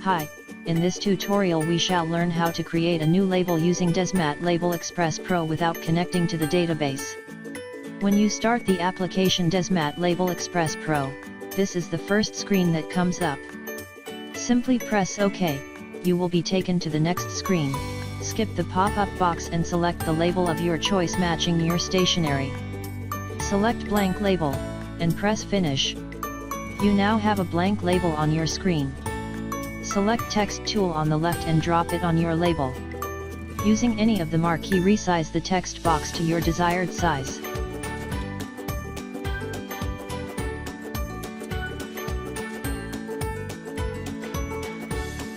Hi, in this tutorial we shall learn how to create a new label using Desmat Label Express Pro without connecting to the database. When you start the application Desmat Label Express Pro, this is the first screen that comes up. Simply press OK, you will be taken to the next screen. Skip the pop-up box and select the label of your choice matching your stationery. Select blank label, and press Finish. You now have a blank label on your screen. Select Text tool on the left and drop it on your label. Using any of the marquee, resize the text box to your desired size.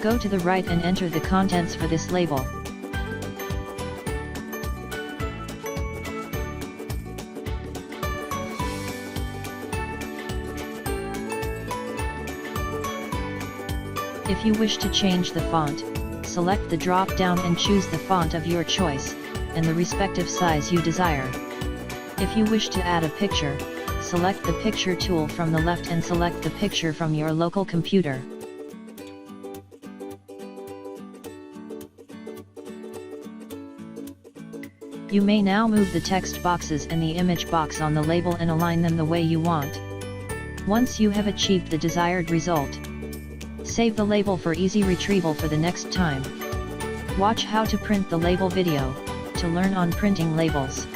Go to the right and enter the contents for this label. If you wish to change the font, select the drop-down and choose the font of your choice, and the respective size you desire. If you wish to add a picture, select the picture tool from the left and select the picture from your local computer. You may now move the text boxes and the image box on the label and align them the way you want. Once you have achieved the desired result, save the label for easy retrieval for the next time. Watch how to print the label video, to learn on printing labels.